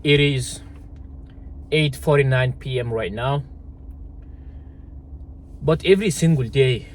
It is 8:49 p.m. right now, but every single day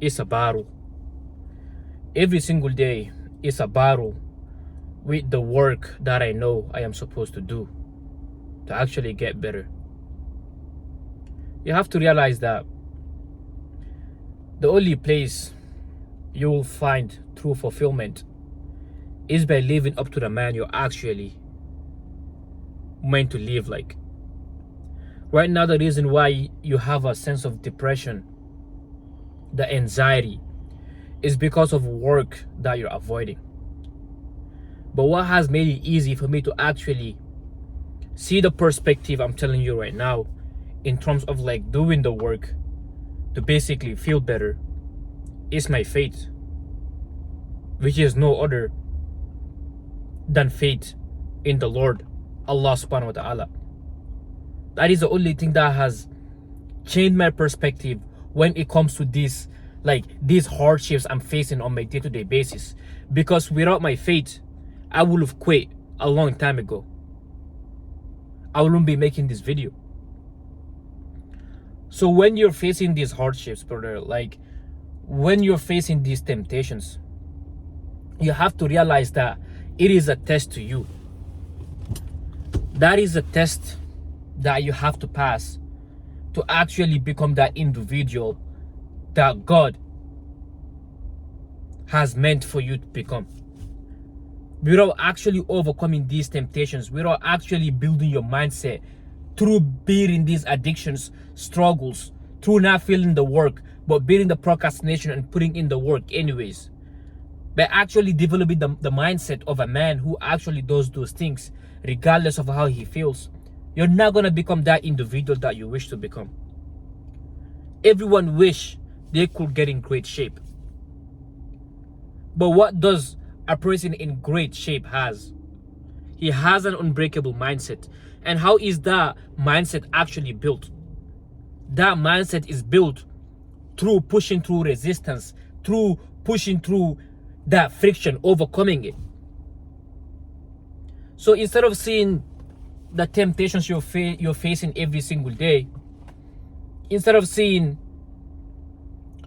is a battle. Every single day is a battle with the work that I know I am supposed to do to actually get better. You have to realize that the only place you will find true fulfillment is by living up to the man you're actually meant to live like. Right now, the reason why you have a sense of depression, the anxiety, is because of work that you're avoiding. But what has made it easy for me to actually see the perspective I'm telling you right now in terms of like doing the work to basically feel better is my faith, which is no other than faith in the Lord, Allah subhanahu wa ta'ala. That is the only thing that has changed my perspective when it comes to these hardships I'm facing on my day-to-day basis. Because without my faith, I would have quit a long time ago. I wouldn't be making this video. So when you're facing these hardships, brother, like when you're facing these temptations, you have to realize that it is a test to you. That is a test that you have to pass to actually become that individual that God has meant for you to become. Without actually overcoming these temptations, without actually building your mindset through beating these addictions, struggles, through not feeling the work, but beating the procrastination and putting in the work anyways. By actually developing the mindset of a man who actually does those things, regardless of how he feels, you're not going to become that individual that you wish to become. Everyone wish they could get in great shape. But what does a person in great shape has? He has an unbreakable mindset. And how is that mindset actually built? That mindset is built through pushing through resistance, through pushing through that friction, overcoming it. So instead of seeing the temptations you're facing every single day, instead of seeing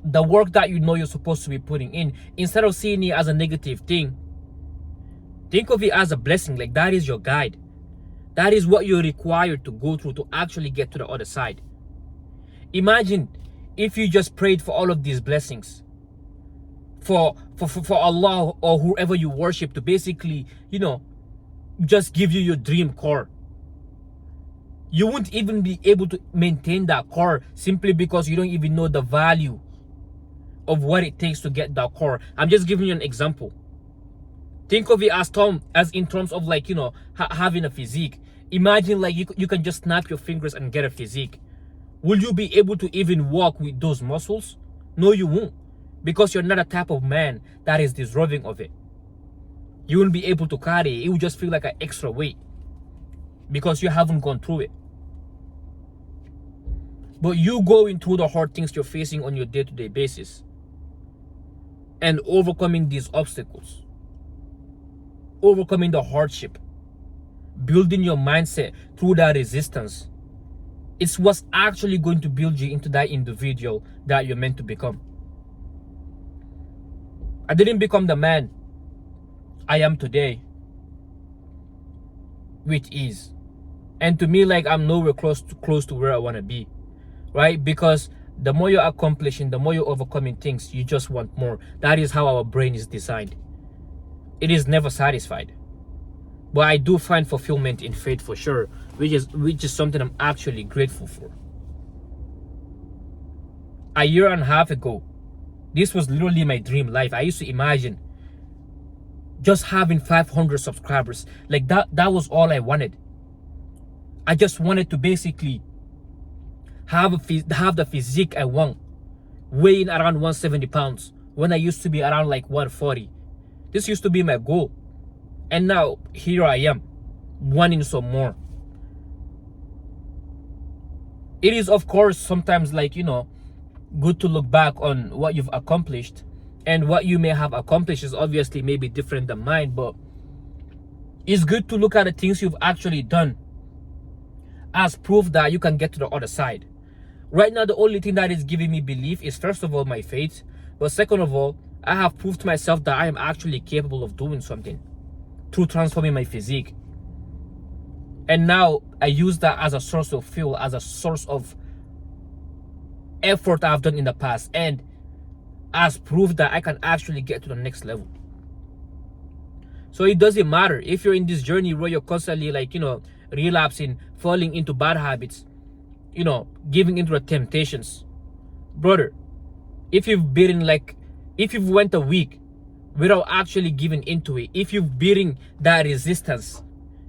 the work that you know you're supposed to be putting in, instead of seeing it as a negative thing, think of it as a blessing. Like that is your guide. That is what you're required to go through to actually get to the other side. Imagine if you just prayed for all of these blessings, for Allah or whoever you worship to basically, just give you your dream car. You won't even be able to maintain that car simply because you don't even know the value of what it takes to get that car. I'm just giving you an example. Think of it as in terms of like, having a physique. Imagine like you can just snap your fingers and get a physique. Will you be able to even walk with those muscles? No, you won't. Because you're not a type of man that is deserving of it. You won't be able to carry it. It will just feel like an extra weight because you haven't gone through it. But you going through the hard things you're facing on your day-to-day basis and overcoming these obstacles, overcoming the hardship, building your mindset through that resistance, it's what's actually going to build you into that individual that you're meant to become. I didn't become the man I am today with ease. And to me, like, I'm nowhere close to where I want to be. Right? Because the more you're accomplishing, the more you're overcoming things, you just want more. That is how our brain is designed. It is never satisfied. But I do find fulfillment in faith for sure, which is something I'm actually grateful for. A year and a half ago, this was literally my dream life. I used to imagine just having 500 subscribers. Like that was all I wanted. I just wanted to basically have the physique I want, weighing around 170 pounds when I used to be around like 140. This used to be my goal. And now here I am, wanting some more. It is, of course, sometimes like, good to look back on what you've accomplished, and what you may have accomplished is obviously maybe different than mine, but It's good to look at the things you've actually done as proof that you can get to the other side. Right now, the only thing that is giving me belief is, first of all, my faith. But second of all, I have proved to myself that I am actually capable of doing something through transforming my physique. And now I use that as a source of fuel, as a source of effort I've done in the past, and as proof that I can actually get to the next level. So it doesn't matter if you're in this journey where you're constantly like, relapsing, falling into bad habits, giving into the temptations. Brother, if you've went a week without actually giving into it, if you've beating that resistance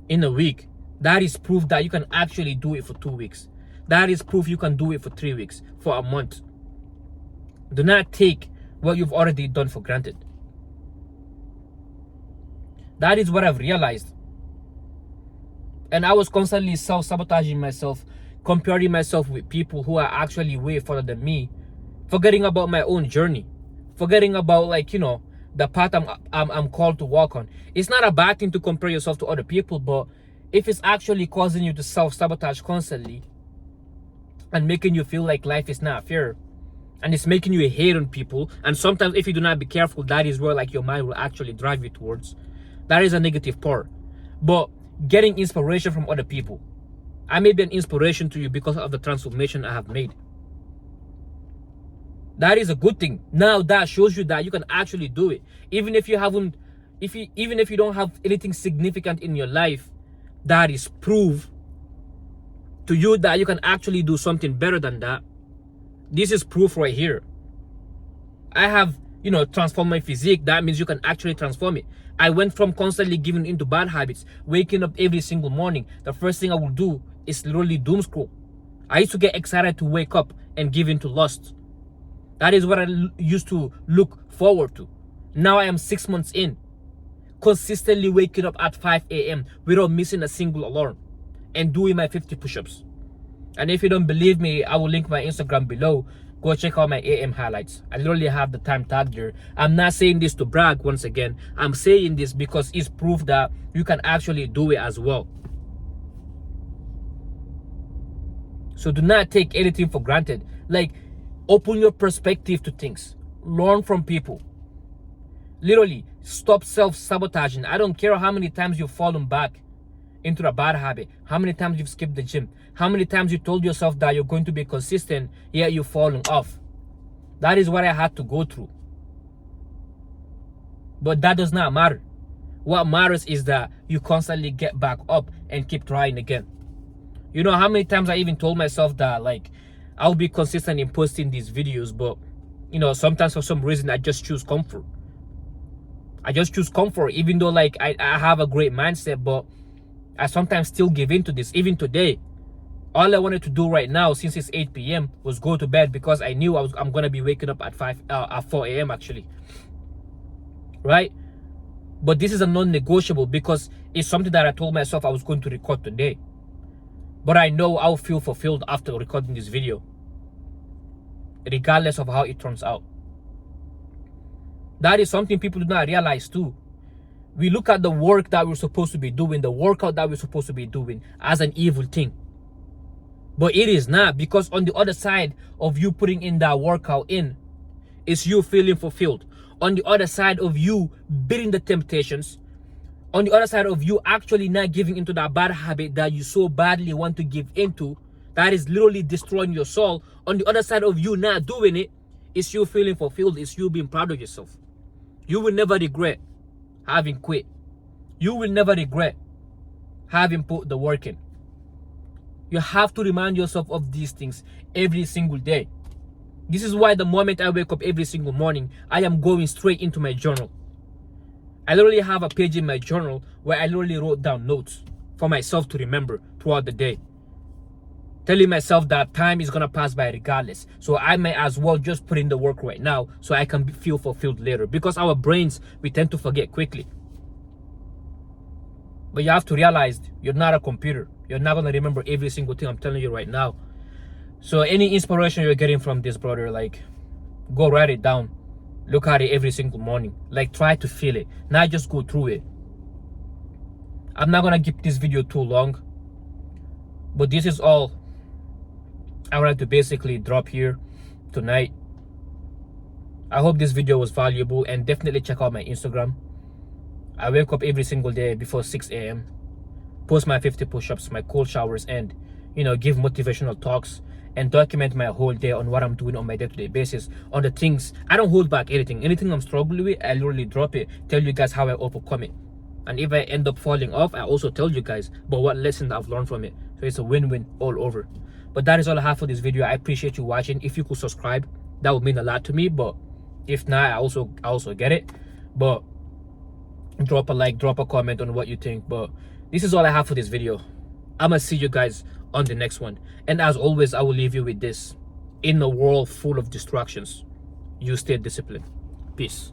in a week, that is proof that you can actually do it for 2 weeks. That is proof you can do it for 3 weeks, for a month. Do not take what you've already done for granted. That is what I've realized. And I was constantly self-sabotaging myself, comparing myself with people who are actually way further than me, forgetting about my own journey, forgetting about the path I'm called to walk on. It's not a bad thing to compare yourself to other people, but if it's actually causing you to self-sabotage constantly and making you feel like life is not fair, and it's making you hate on people, and sometimes if you do not be careful, that is where your mind will actually drive you towards. That is a negative part. But getting inspiration from other people, I may be an inspiration to you because of the transformation I have made. That is a good thing. Now that shows you that you can actually do it. Even if you don't have anything significant in your life, that is proof to you that you can actually do something better than that. This is proof right here. I have, transformed my physique. That means you can actually transform it. I went from constantly giving into bad habits, waking up every single morning. The first thing I will do is literally doom scroll. I used to get excited to wake up and give into lust. That is what I used to look forward to. Now I am 6 months in, consistently waking up at 5 a.m. without missing a single alarm and doing my 50 push-ups. And if you don't believe me, I will link my Instagram below. Go check out my AM highlights. I literally have the time tag there. I'm not saying this to brag once again. I'm saying this because it's proof that you can actually do it as well. So do not take anything for granted. Open your perspective to things. Learn from people. Literally, stop self-sabotaging. I don't care how many times you've fallen back into a bad habit, how many times you've skipped the gym, how many times you told yourself that you're going to be consistent, yet you've fallen off. That is what I had to go through. But that does not matter. What matters is that you constantly get back up and keep trying again. You know how many times I even told myself that I'll be consistent in posting these videos, but sometimes for some reason I just choose comfort. I just choose comfort, even though I have a great mindset, but I sometimes still give in to this. Even today, all I wanted to do right now, since it's 8 p.m., was go to bed because I knew I'm gonna be waking up at 4 a.m. actually, right? But this is a non-negotiable because it's something that I told myself I was going to record today. But I know I'll feel fulfilled after recording this video, regardless of how it turns out. That is something people do not realize too. We look at the work that we're supposed to be doing, the workout that we're supposed to be doing, as an evil thing. But it is not, because on the other side of you putting in that workout is you feeling fulfilled. On the other side of you beating the temptations, on the other side of you actually not giving into that bad habit that you so badly want to give into, that is literally destroying your soul. On the other side of you not doing it, is you feeling fulfilled, is you being proud of yourself. You will never regret having quit. You will never regret having put the work in. You have to remind yourself of these things every single day. This is why the moment I wake up every single morning, I am going straight into my journal. I literally have a page in my journal where I literally wrote down notes for myself to remember throughout the day, telling myself that time is gonna pass by regardless, so I may as well just put in the work right now so I can feel fulfilled later, because our brains, we tend to forget quickly. But you have to realize you're not a computer. You're not gonna remember every single thing I'm telling you right now. So any inspiration you're getting from this, brother, go write it down. Look at it every single morning. Try to feel it, not just go through it. I'm not gonna keep this video too long, but this is all I wanted to basically drop here tonight. I hope this video was valuable, and definitely check out my Instagram. I wake up every single day before 6 a.m. post my 50 push-ups, my cold showers, and give motivational talks and document my whole day on what I'm doing on my day-to-day basis, on the things. I don't hold back anything I'm struggling with. I literally drop it, tell you guys how I overcome it, and if I end up falling off, I also tell you guys about what lesson I've learned from it. So it's a win-win all over. But that is all I have for this video. I appreciate you watching. If you could subscribe, that would mean a lot to me, but if not, I also get it. But drop a like, drop a comment on what you think. But this is all I have for this video. I'm gonna see you guys on the next one, and as always, I will leave you with this: in a world full of distractions, you stay disciplined. Peace.